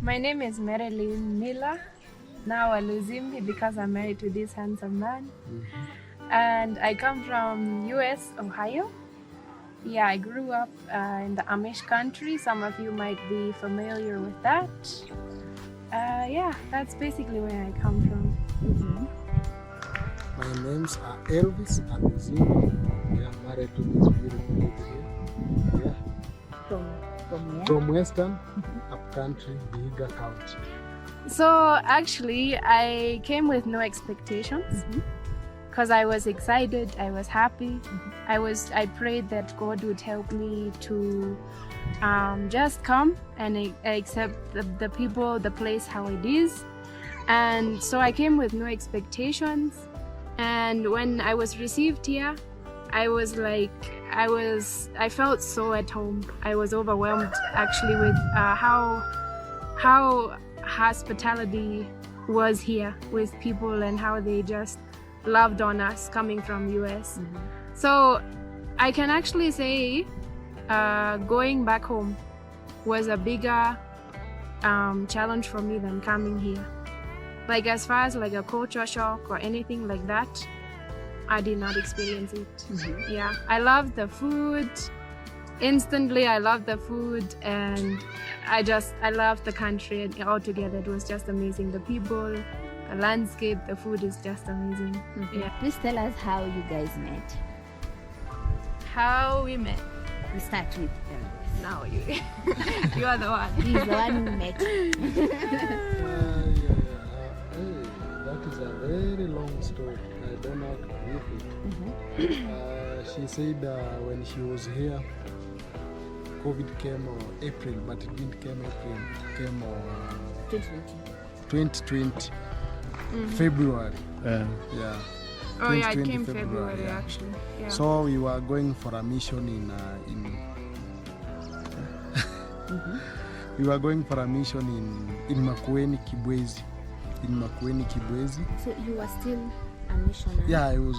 My name is Marilyn Miller. Now Aluzimbi because I'm married to this handsome man. And I come from US, Ohio. Yeah, I grew up in the Amish country. Some of you might be familiar with that. Yeah, that's basically where I come from. My names are Elvis and Zimbi. We are married to this beautiful lady here. Yeah. From Western Upcountry, Vihiga County. So actually, I came with no expectations because I was excited. I was happy. I prayed that God would help me to just come and accept the people, the place, how it is. And so I came with no expectations. And when I was received here, I felt so at home. I was overwhelmed actually with how hospitality was here with people and how they just loved on us coming from US. So I can actually say going back home was a bigger challenge for me than coming here. Like as far as like a culture shock or anything like that, I did not experience it. Yeah, I loved the food. Instantly, I loved the food, and I loved the country and altogether. It was just amazing. The people, the landscape, the food is just amazing. Yeah. Please tell us how you guys met. How we met. We start with Elvis. Now you are the one. He's the one who met. That is a very long story. I don't know how to brief it. She said when she was here, COVID came April, but it didn't come April. It came 2020 February. Yeah. Oh yeah, it came February actually. Yeah. So we were going for a mission in we were going for a mission in Makueni, Kibwezi. So you were still a missionary? Yeah, I was.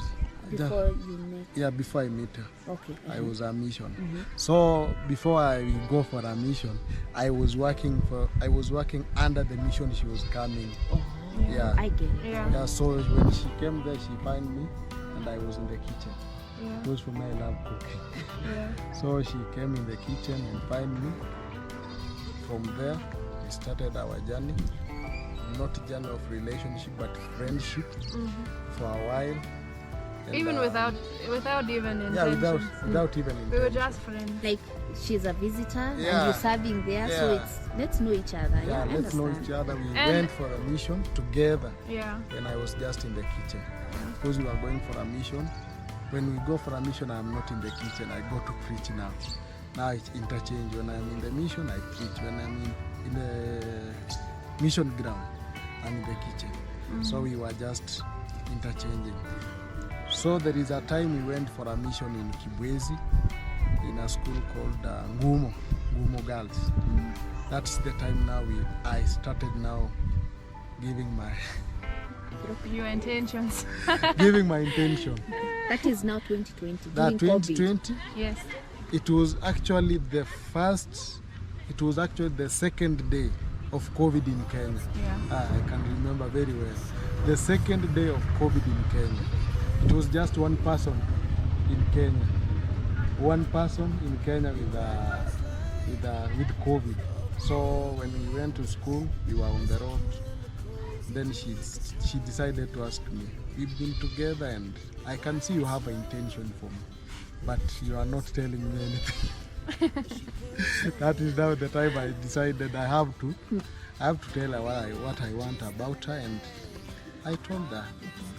Before you met? Yeah, before I met her. Okay. I was a mission. So before I go for a mission, I was working under the mission she was coming. Yeah. I get it. Yeah. So when she came there, she found me, and I was in the kitchen. Yeah. It was for my love cooking. Yeah. So she came in the kitchen and found me. From there, we started our journey. Not a journey of relationship, but friendship for a while. And, even without even intention. Yeah, without even intention. We were just friends. Like she's a visitor and Yeah. you're serving there, so it's let's know each other. Yeah, I let's know understand. each other. We And- went for a mission together. Yeah. When I was just in the kitchen. Because we were going for a mission. When we go for a mission, I'm not in the kitchen. I go to preach now. Now it's interchange. When I'm in the mission, I preach. When I'm in the mission ground, I'm in the kitchen. So we were just interchanging. So there is a time we went for a mission in Kibwezi in a school called Ngumo Girls. That's the time now I started now giving my Your intentions. giving my intention. That is now 2020. That during COVID. 2020, Yes. it was actually the second day of COVID in Kenya. Yeah. I can remember very well. The second day of COVID in Kenya. It was just one person in Kenya. One person in Kenya with COVID. So when we went to school, we were on the road. Then she decided to ask me, we've been together and I can see you have an intention for me, but you are not telling me anything. That is now the time I decided I have to tell her what I want about her, and I told her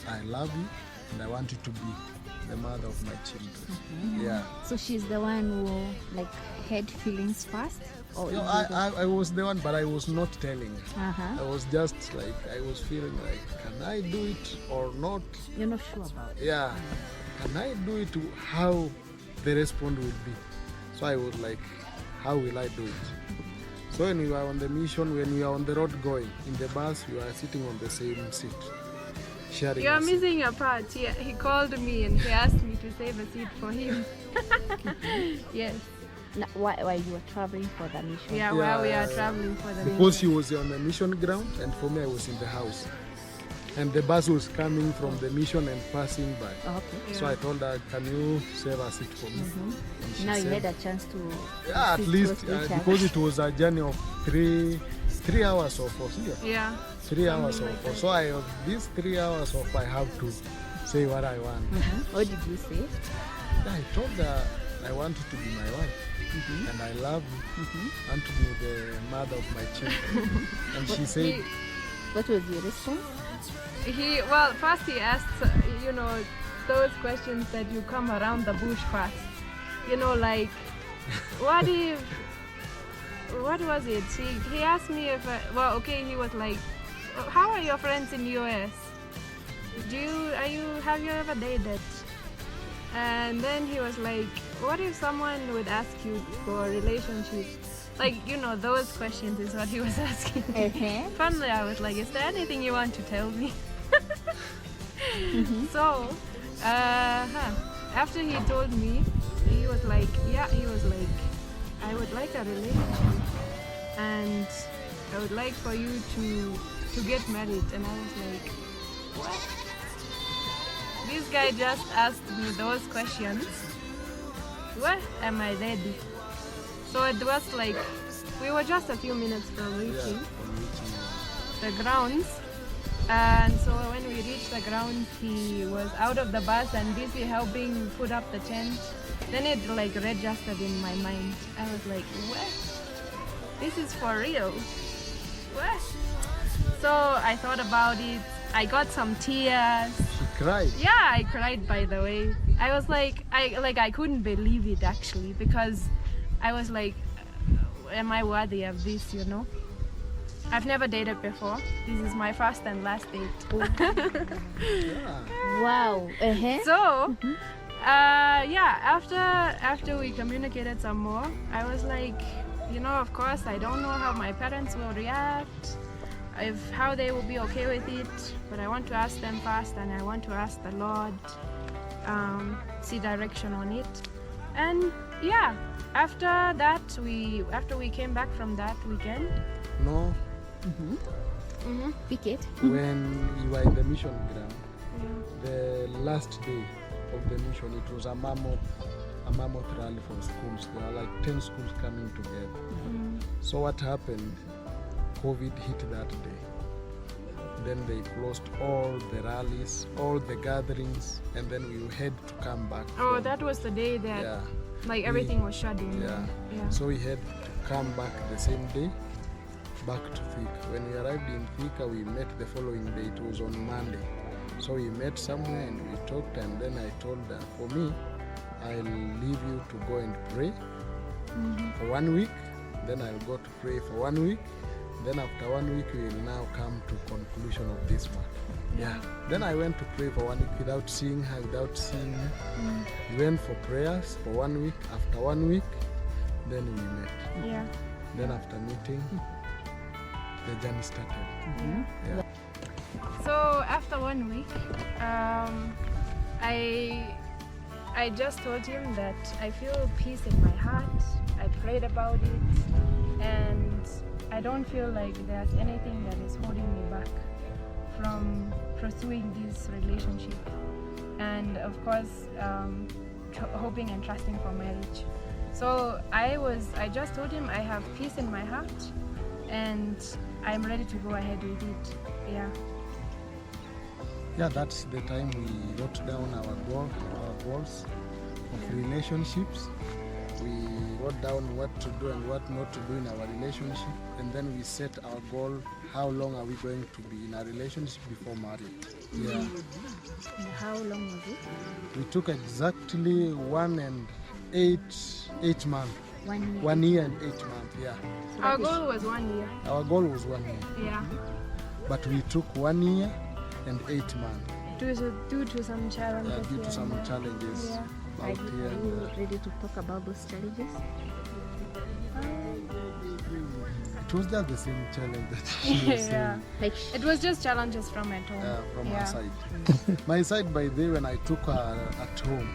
I love you and I want you to be the mother of my children. Yeah. So she's the one who like had feelings first? Or No, I was the one, but I was not telling her. Uh-huh. I was just like, I was feeling like, can I do it or not? You're not sure about it? Yeah. Can I do it? How the response would be? So I was like, how will I do it? So when we were on the mission, when we were on the road going, in the bus, we were sitting on the same seat, sharing You are a seat. missing a part. He called me and he asked me to save a seat for him. Yes. Why you were traveling for the mission? Yeah, while we are traveling for the Because she was on the mission ground, and for me, I was in the house. And the bus was coming from the mission and passing by. Oh, okay. Yeah. So I told her, can you save a seat for me? And she Now you said, had a chance to yeah, at sit least close to each other. because it was a journey of three hours or 4. Yeah. 3 hours or 4. So these 3 hours of I have to say what I want. What did you say? I told her I want you to be my wife. And I love you. And to be the mother of my children. And she said, What was your response? Well, first he asked, those questions that you come around the bush first. Like, what was it? He asked me if, he was like, how are your friends in US? Have you ever dated? And then he was like, what if someone would ask you for a relationship? Like, those questions is what he was asking. Finally, I was like, is there anything you want to tell me? So, after he told me, he was like, I would like a relationship. And I would like for you to get married. And I was like, what? This guy just asked me those questions. What? Am I ready? So it was like, we were just a few minutes from reaching the grounds. And so when we reached the grounds, he was out of the bus and busy helping put up the tent. Then it like registered in my mind. I was like, what? This is for real? What? So I thought about it. I got some tears. she cried. Yeah, I cried, by the way. I was like, I couldn't believe it actually, because I was like, am I worthy of this, I've never dated before. This is my first and last date. Yeah. Wow. So, after we communicated some more, I was like, of course, I don't know how my parents will react, how they will be okay with it, but I want to ask them first, and I want to ask the Lord, see direction on it. And yeah, after we came back from that weekend. No, Picket. when you were in the mission ground, the last day of the mission, it was a mammoth rally for schools. There were like 10 schools coming together. So what happened? COVID hit that day. Then they closed all the rallies, all the gatherings, and then we had to come back. Oh, that was the day that everything was shut down. Yeah. So we had to come back the same day, back to Thika. When we arrived in Thika, we met the following day. It was on Monday. So we met somewhere and we talked, and then I told her, for me, I'll leave you to go and pray for 1 week. Then I'll go to pray for 1 week. Then after 1 week, we will now come to conclusion of this one. Yeah. Then I went to pray for 1 week without seeing her, without seeing me. We went for prayers for 1 week. After 1 week, then we met. Yeah. Then after meeting, the journey started. Yeah. So after 1 week, I just told him that I feel peace in my heart. I prayed about it, and I don't feel like there's anything that is holding me back from pursuing this relationship, and of course hoping and trusting for marriage. So I just told him I have peace in my heart and I'm ready to go ahead with it. Yeah, that's the time we wrote down our goals of relationships. We wrote down what to do and what not to do in our relationship, and then we set our goal, how long are we going to be in a relationship before marriage. Yeah. And how long was it? We took exactly 1 and 8 months. 1 year. 1 year and 8 months, yeah. Our goal was 1 year. Our goal was 1 year. Yeah. But we took 1 year and 8 months. Due to some challenges. Yeah, due to some challenges. Yeah. Are Out here. you ready to talk about those challenges? It was just the same challenge that she was Yeah. saying. It was just challenges from at home. From Yeah. her side. My side, by the way, when I took her at home,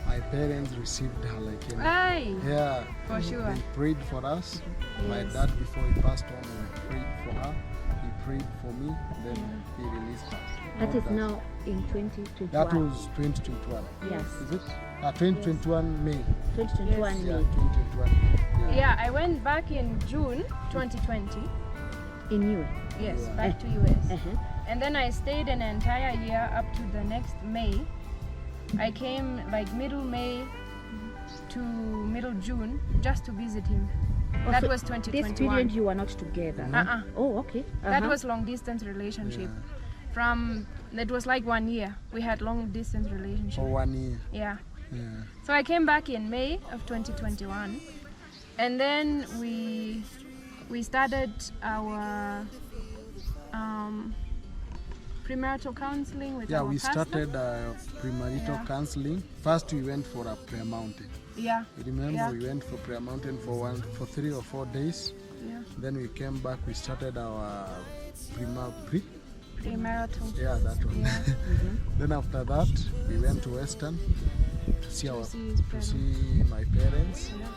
I my parents received her like in Aye, yeah. for sure. They prayed for us. My Yes. dad, before he passed on, we prayed for her. He prayed for me. Then he released us. That is All now in 2021. That was 2021. Yes. Is it? 2021 May. 2021 Yeah, May. 2021. Yeah, I went back in June 2020. In you. Yes, Yeah. back to US. Uh-huh. And then I stayed an entire year up to the next May. I came like middle May to middle June just to visit him. Oh, That so was This 2021. period you were not together. Uh-uh. Oh, okay. That Uh-huh. was long distance relationship. It was like 1 year. We had long distance relationship. For 1 year. Yeah. Yeah. So I came back in May of 2021, and then we started our premarital counseling with Yeah, our we pastor. started premarital Yeah. counseling. First, we went for a prayer mountain. Yeah, You remember, Yeah. we went for prayer mountain for 3 or 4 days. yeah. Then we came back. We started our Premarital. yeah, that one. Yeah. Then after that, we went to Western to see To see his parents. my parents. Yeah.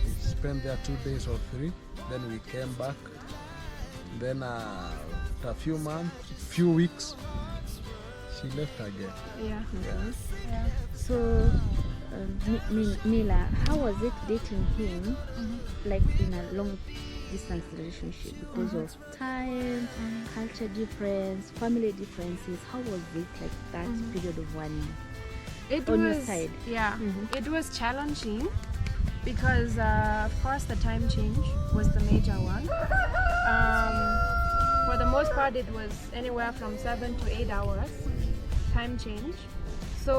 We spent there 2 days or 3. Then we came back. Then after a few weeks, she left again. Yeah. Yeah. Yeah. So, Mila, how was it dating him, like in a long distance relationship, because of time, culture difference, family differences? How was it like that period of 1 year? It On was your side. Yeah. Mhm. It was challenging because of course the time change was the major one. For the most part, it was anywhere from 7 to 8 hours time change. So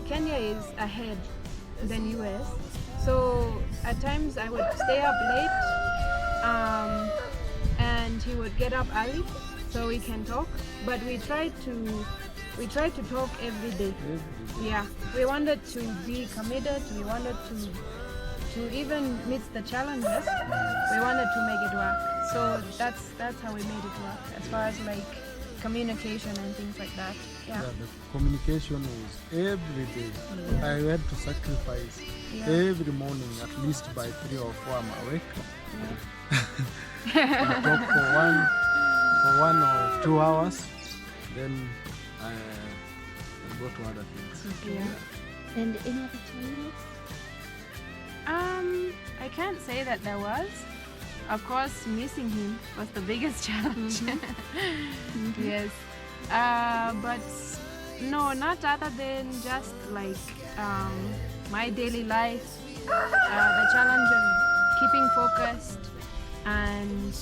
Kenya is ahead than US. So at times I would stay up late, and he would get up early so we can talk. But we tried to talk every day. Yeah, we wanted to be committed. We wanted to even meet the challenges. We wanted to make it work. So that's how we made it work as far as like communication and things like that. Yeah. Yeah, the communication was every day. Yeah. I had to sacrifice Yeah. every morning, at least by 3 or 4 I'm awake. Yeah. We talk for 1 or 2 hours, then I go to other things. Yeah. And any other challenges? I can't say that there was. Of course, missing him was the biggest challenge. Yes. But no, not other than just like my daily life, the challenge of keeping focused, and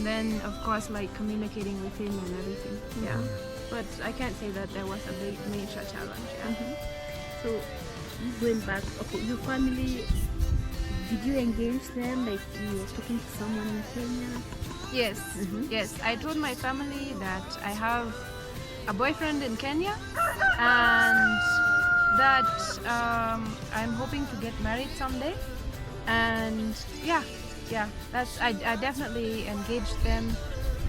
then of course like communicating with him and everything. Yeah. But I can't say that there was a big major challenge. Yeah. So, going back, okay, your family, did you engage them like you were talking to someone in Kenya? Yes, yes. I told my family that I have a boyfriend in Kenya and that I'm hoping to get married someday. And yeah, I definitely engaged them,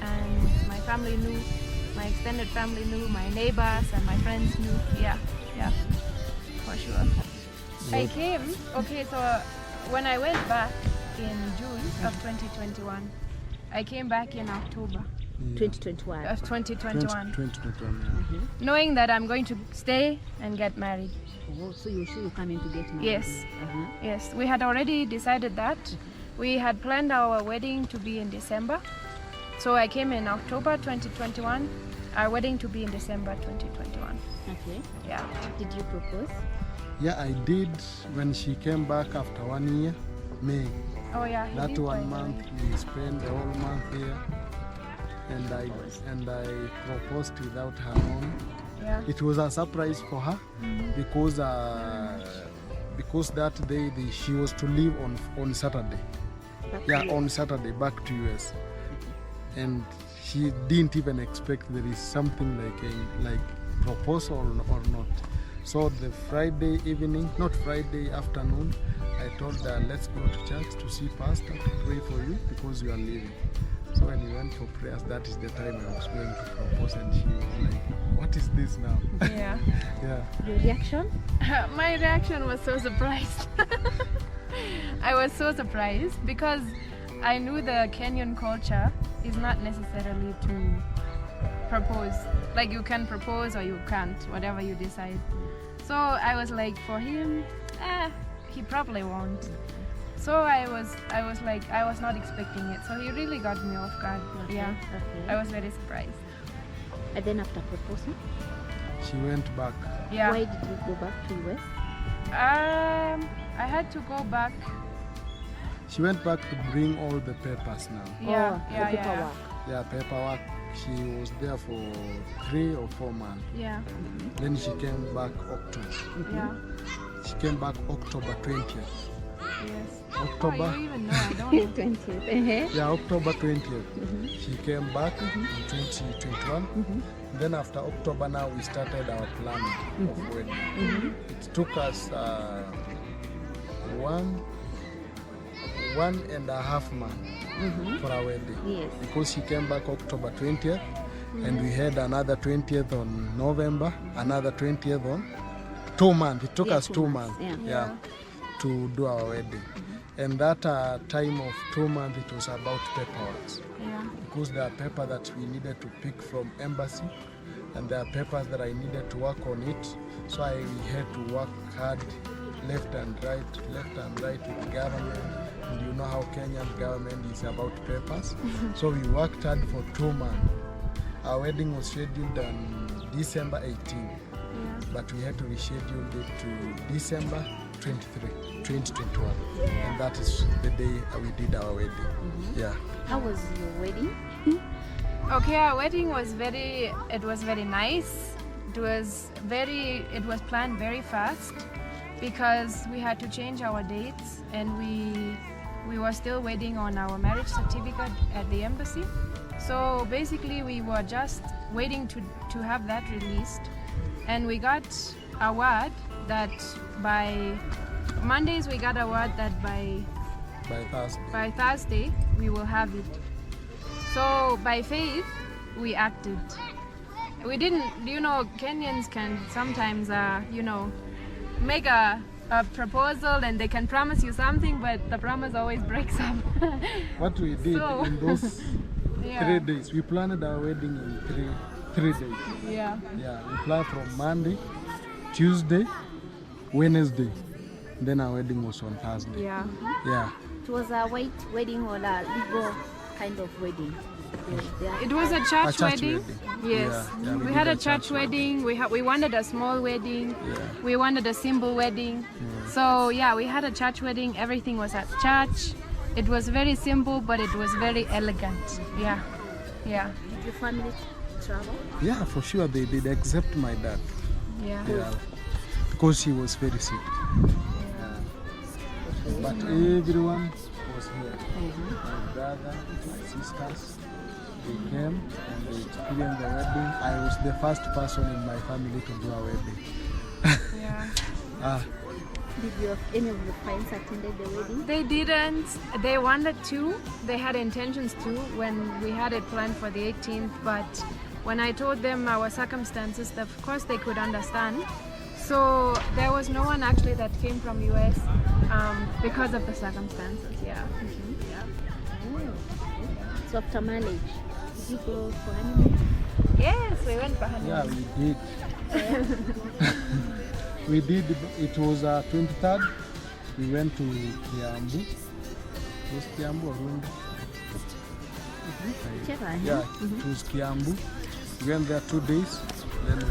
and my family knew, my extended family knew, my neighbors and my friends knew. Yeah, for sure. I came, okay, so when I went back in June of 2021, I came back in October 2021. of 2021, 2021, yeah. knowing that I'm going to stay and get married. Oh, so you're sure you're coming to get married? Yes. Yes, we had already decided that. We had planned our wedding to be in December. So I came in October 2021, our wedding to be in December 2021. Okay. Yeah. Did you propose? Yeah, I did when she came back after 1 year, May. Oh yeah, he That did, by 1 the month, way. we spent the whole month here, and I proposed without her knowing. Yeah. It was a surprise for her because that day she was to leave on Saturday. On Saturday back to US, and she didn't even expect there is something like proposal or not. So the Friday evening, not Friday afternoon, I told her, let's go to church to see pastor to pray for you because you are leaving. So when we went for prayers, that is the time I was going to propose, and she was like, "What is this now?" Yeah. Yeah. Your reaction? My reaction was so surprised. I was so surprised because I knew the Kenyan culture is not necessarily to propose. Like you can propose or you can't, whatever you decide. So I was like, for him, he probably won't. So I was like, I was not expecting it. So he really got me off guard. Yeah. Okay. I was very surprised. And then after proposing, She went back. Yeah. why did you go back to US? I had to go back. She went back to bring all the papers now. Yeah, the yeah, yeah. paperwork. Yeah, paperwork. She was there for 3 or 4 months. Yeah, Then she came back October. yeah, She came back October 20th. yes. October. Oh, you even know, I don't know. 20th. Yeah, October 20th. She came back in 2021. Then after October now we started our planning of wedding. It took us 1.5 months for our wedding. Yes. Because she came back October 20th and we had another 20th on November, another 20th on 2 months. It took Yeah, us 2 2 months, months yeah. to do our wedding. And that time of 2 months, it was about paperwork. Yeah, Because there are papers that we needed to pick from embassy and there are papers that I needed to work on it. So I had to work hard left and right with the government. And you know how Kenyan government is about papers. So we worked hard for 2 months. Our wedding was scheduled on December 18, yeah. but we had to reschedule it to December 23, 2021. And that is the day we did our wedding. Yeah. How was your wedding? Okay, our wedding was very nice. It was planned very fast because we had to change our dates and we were still waiting on our marriage certificate at the embassy. So basically we were just waiting to have that released, and we got a word that by Mondays we got a word that by Thursday we will have it. So by faith we acted. We didn't, Kenyans can sometimes make a proposal and they can promise you something, but the promise always breaks up. What we did So- in those Yeah. 3 days, we planned our wedding in three days. Yeah. Yeah, we planned from Monday, Tuesday, Wednesday. Then our wedding was on Thursday. Yeah. Yeah. It was a white wedding or a legal kind of wedding? It was a church wedding. wedding. Yes. Yeah, we had a church wedding. We wanted a small wedding. Yeah. We wanted a simple wedding. So yeah, we had a church wedding. Everything was at church. It was very simple, but it was very elegant. Yeah. Yeah. Did your family travel? Yeah, for sure they did, except my dad. Yeah. Yeah. Because he was very sick. But everyone was here. My brother, my sisters, they came and they experienced the wedding. I was the first person in my family to do a wedding. Yeah. Did any of your friends attended the wedding? They didn't. They wanted to. They had intentions to when we had it planned for the 18th. But when I told them our circumstances, of course they could understand. So there was no one actually that came from US because of the circumstances. Yeah. Yeah. So after marriage, did you go for honeymoon? Yes, we went for Yeah, honeymoon. we did. We did. It was 23rd. We went to Kiambu. It was Kiambu or Runda? Whichever. Yeah, it was Kiambu. We went there 2 days. Then we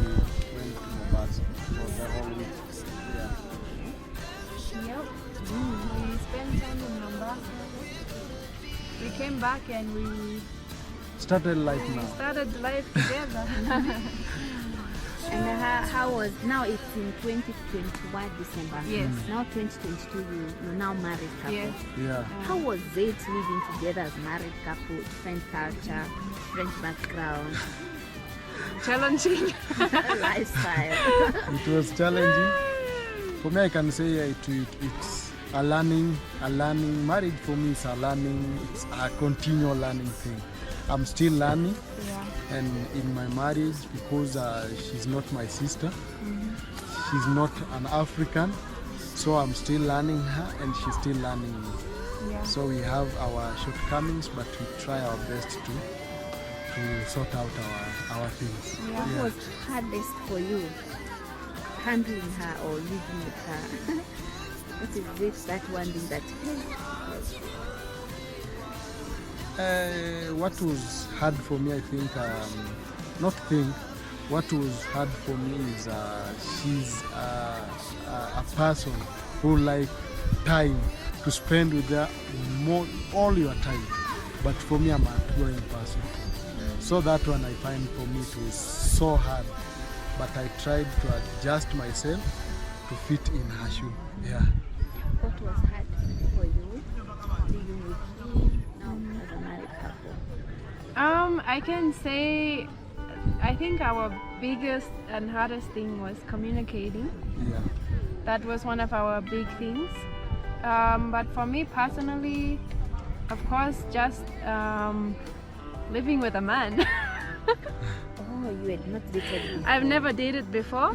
went to Mombasa for the whole week. Yeah. Yep. We spent time in Mombasa. We came back and we Started life now. started life together. And how was, now it's in 2021 December. Yes. Now 2022, you're now married couple. Yes. Yeah. How was it living together as married couple, different culture, different background, Challenging. lifestyle? It was challenging. For me, I can say it's a learning. Marriage for me is a learning. It's a continual learning thing. I'm still learning. Yeah. And in my marriage, because she's not my sister, she's not an African, so I'm still learning her and she's still learning me. Yeah. So we have our shortcomings, but we try our best to sort out our things. Yeah. What was hardest for you handling her or living with her? What is it, that one thing that what was hard for me, I think, what was hard for me is she's a person who like time to spend with her all your time. But for me, I'm an outgoing person. So that one I find for me it was so hard. But I tried to adjust myself to fit in her shoe. Yeah. what was hard for you living with him now as a married couple? I can say, I think our biggest and hardest thing was communicating. Yeah. That was one of our big things. But for me personally, of course, just living with a man. Oh, you had not dated before. I've never dated before.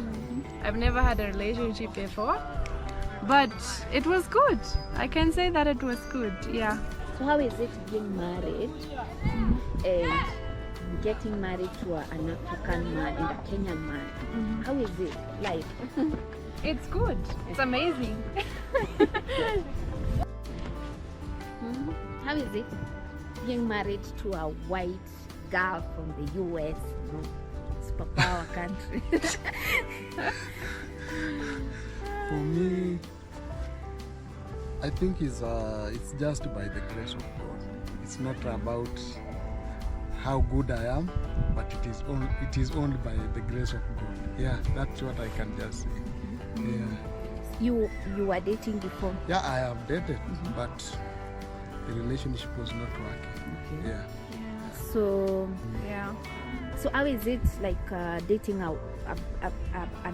I've never had a relationship before. But it was good. I can say that it was good, yeah. So how is it being married and getting married to an African man and a Kenyan man? How is it like? It's good. It's amazing. How is it being married to a white girl from the US, superpower country? For me, I think it's just by the grace of God. It's not about how good I am, but it is only by the grace of God. Yeah, that's what I can just say. Yeah. You were dating before? Yeah, I have dated, but the relationship was not working. Okay. Yeah. So Yeah. so how is it like dating an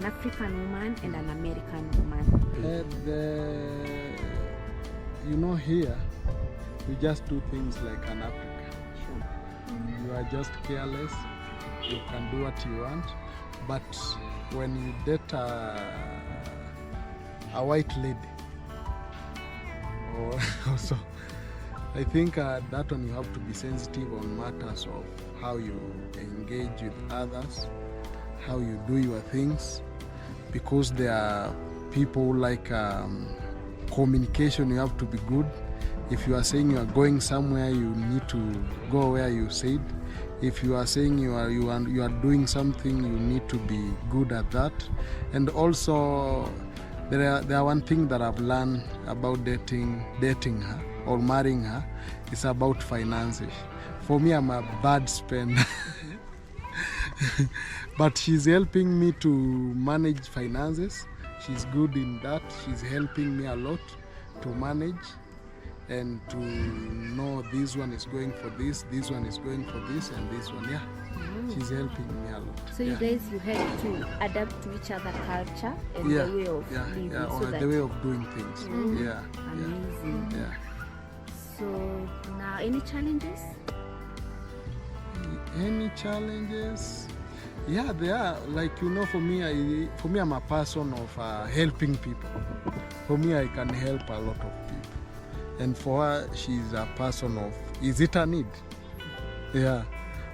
African woman and an American woman? And here we just do things like an African. Sure. You are just careless. You can do what you want, but when you date a white lady, or also, I think that one you have to be sensitive on matters of how you engage with others, how you do your things, because there are people who like communication. You have to be good. If you are saying you are going somewhere, you need to go where you said. If you are saying you are doing something, you need to be good at that. And also, there are one thing that I've learned about dating her or marrying her. It's about finances. For me, I'm a bad spender. But she's helping me to manage finances. She's good in that. She's helping me a lot to manage and to know this one is going for this one is going for this, and this one, yeah. She's helping me a lot. So you guys, you had to adapt to each other culture and the way of living. or so the way of doing things. Yeah. Amazing. Yeah. So now, any challenges? Any challenges? Yeah, there are. Like, for me, I'm a person of helping people. For me, I can help a lot of people. And for her, she's a person of, is it a need? Yeah.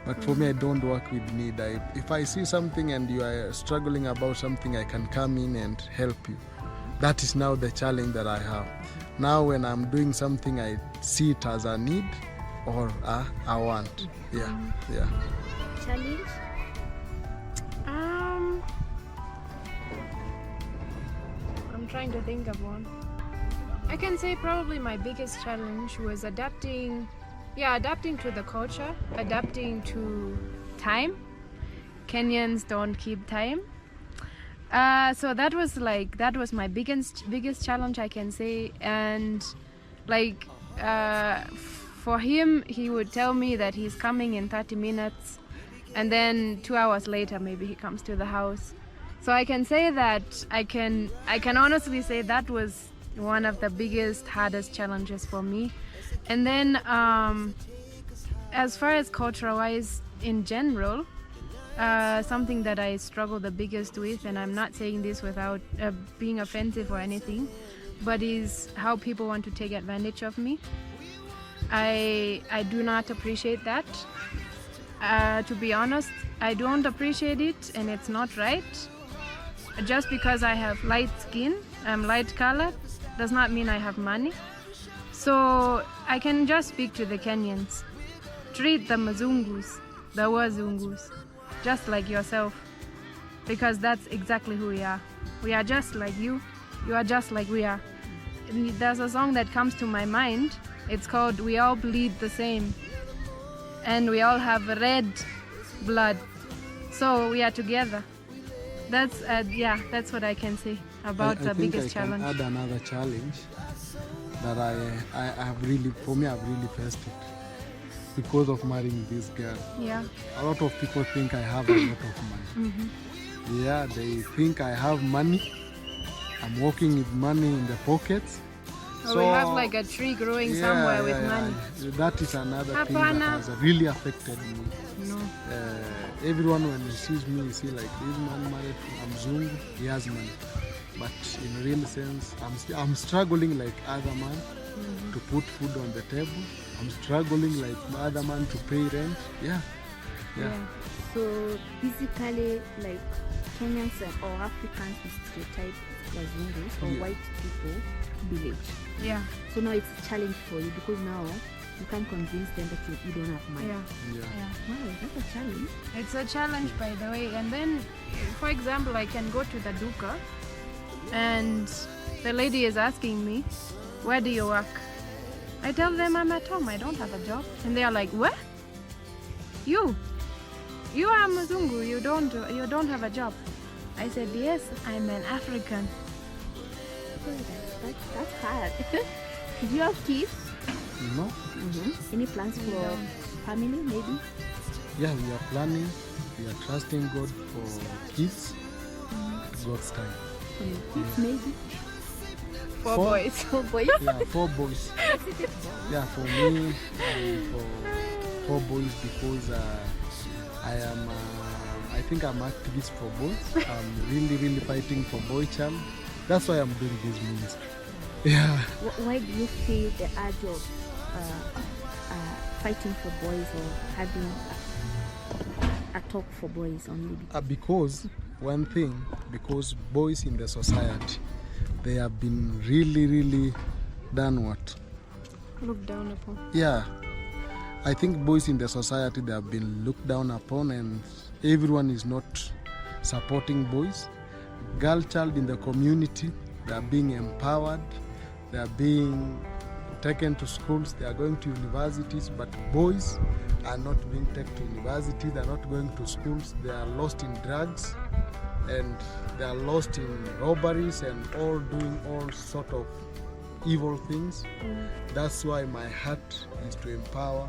But for me, I don't work with need. If I see something and you are struggling about something, I can come in and help you. That is now the challenge that I have. Now when I'm doing something, I see it as a need or a want. Yeah. Challenge? I'm trying to think of one. I can say probably my biggest challenge was adapting to the culture, adapting to time. Kenyans don't keep time. So that was my biggest challenge, I can say. And for him, he would tell me that he's coming in 30 minutes, and then 2 hours later maybe he comes to the house. So I can say that I can honestly say that was one of the biggest, hardest challenges for me. And then as far as culture-wise in general, something that I struggle the biggest with, and I'm not saying this without being offensive or anything, but is how people want to take advantage of me. I do not appreciate that. To be honest, I don't appreciate it, and it's not right. Just because I have light skin, I'm light colored, does not mean I have money. So I can just speak to the Kenyans. Treat the Mazungus, the Wazungus, just like yourself, because that's exactly who we are. We are just like you are just like we are. There's a song that comes to my mind. It's called We All Bleed the Same, and we all have red blood, so we are together. That's that's what I can say about the biggest challenge. I think I can add another challenge that I have really, for me, I've really faced it because of marrying this girl. Yeah. A lot of people think I have a lot of money. Mm-hmm. Yeah, they think I have money. I'm walking with money in the pockets. So we have like a tree growing somewhere with money. That is another thing that has really affected me. No. Everyone when he sees me, you see like this man married from Zungu, he has money. But in real sense, I'm struggling like other man to put food on the table. I'm struggling like other man to pay rent. Yeah. So basically, like Kenyans or Africans with stereotype Wazungus or white people village. Yeah. So now it's a challenge for you because now you can't convince them that you don't have money. Yeah. Wow, that's a challenge. It's a challenge, by the way. And then, for example, I can go to the duka and the lady is asking me, where do you work? I tell them I'm at home, I don't have a job. And they are like, what? You are Mzungu, you don't have a job. I said, yes, I'm an African. That's hard. Do you have kids? No. Mm-hmm. Any plans for family, maybe? Yeah, we are planning. We are trusting God for kids. God's time. Kids, maybe? Four boys. 4 boys? Yeah, 4 boys. Yeah, for me, for 4 boys because I think I'm activist for boys. I'm really fighting for boy child. That's why I'm doing this ministry. Yeah. Why do you feel the urge of fighting for boys or having a talk for boys only? Because one thing, because boys in the society, they have been really done what? Looked down upon. Yeah. I think boys in the society, they have been looked down upon and everyone is not supporting boys. Girl child in the community, they are being empowered, they are being taken to schools, they are going to universities, but boys are not being taken to university, they are not going to schools, they are lost in drugs and they are lost in robberies and all doing all sort of evil things. That's why my heart is to empower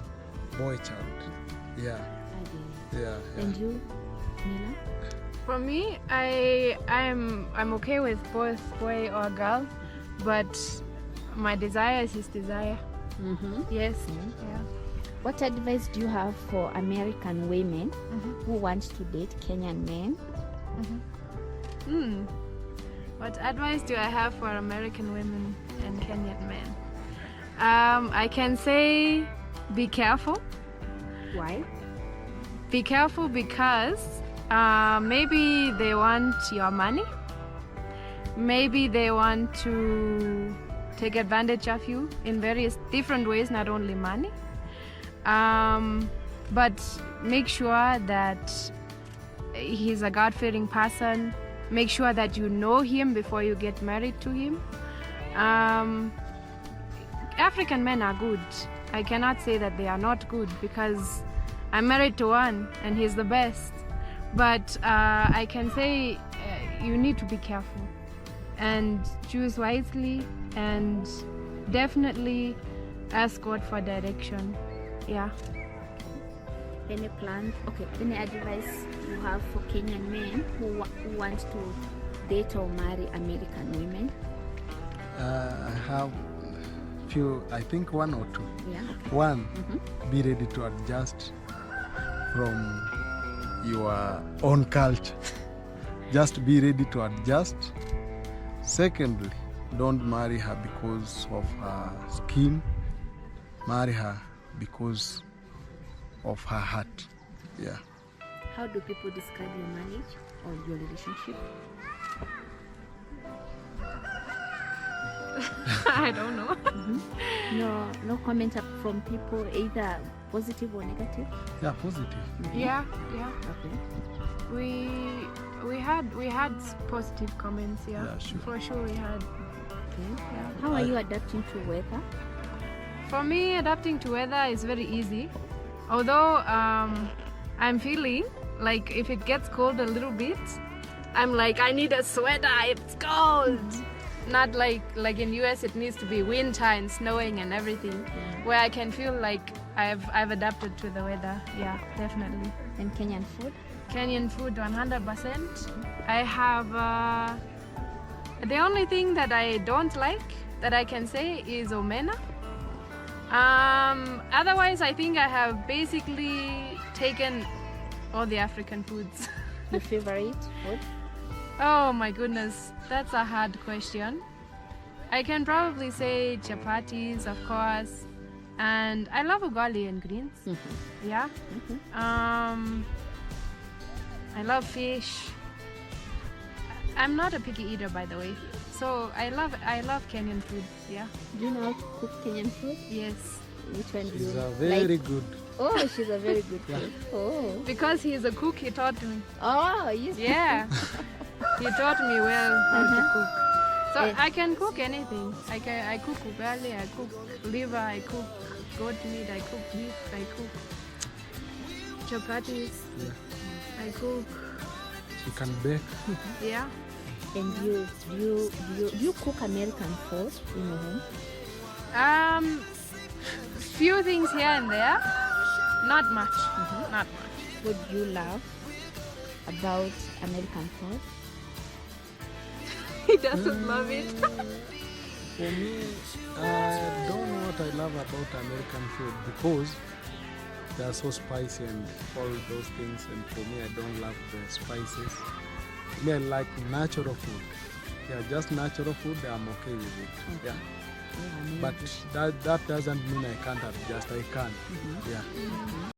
boy child. Yeah. And you, Mila? For me, I'm okay with both boy or girl, but my desire is his desire. Yes. Yeah. What advice do you have for American women who want to date Kenyan men? What advice do I have for American women and Kenyan men? I can say be careful. Why? Be careful because maybe they want your money. Maybe they want to take advantage of you in various different ways, not only money. But make sure that he's a God-fearing person. Make sure that you know him before you get married to him. African men are good. I cannot say that they are not good because I'm married to one and he's the best. But I can say you need to be careful and choose wisely and definitely ask God for direction. Yeah. Any plans? Okay. Any advice you have for Kenyan men who want to date or marry American women? I have I think one or two. Yeah. One, be ready to adjust from your own culture. Just be ready to adjust. Secondly, don't marry her because of her skin. Marry her because of her heart. Yeah. How do people describe your marriage or your relationship? I don't know. No comment from people, either positive or negative. Yeah, positive. Yeah. Okay. We had positive comments. Yeah, sure. For sure we had. Okay. Yeah. How are you adapting to weather? For me, adapting to weather is very easy. Although I'm feeling like if it gets cold a little bit, I'm like, I need a sweater, it's cold. Not like in US it needs to be winter and snowing and everything. Where I can feel like I've adapted to the weather. Yeah, definitely. And Kenyan food? Kenyan food 100%. I have the only thing that I don't like that I can say is omena. Otherwise I think I have basically taken all the African foods. Your favorite food? Oh my goodness, that's a hard question. I can probably say chapatis, of course, and I love ugali and greens. Yeah. I love fish. I'm not a picky eater, by the way, so I love Kenyan food. Yeah. Do you know how to cook Kenyan food? Yes. Which one do She's you a very like? good. Oh, she's a very good cook. Oh. Because he's a cook, he taught me. Oh, yes. Yeah. He taught me well how to cook. So Yes. I can cook anything. I cook ugali, I cook liver, I cook goat meat, I cook beef, I cook chapatis, Yeah. I cook, She can bake. yeah. And do you cook American food in your home? Few things here and there, not much, not much. What do you love about American food? He doesn't love it. For me, I don't know what I love about American food because they are so spicy and all those things, and for me I don't love the spices. Me, I like natural food. Yeah, just natural food, I'm okay with it. Yeah. Yeah, But that doesn't mean I can't adjust. I can. Yeah.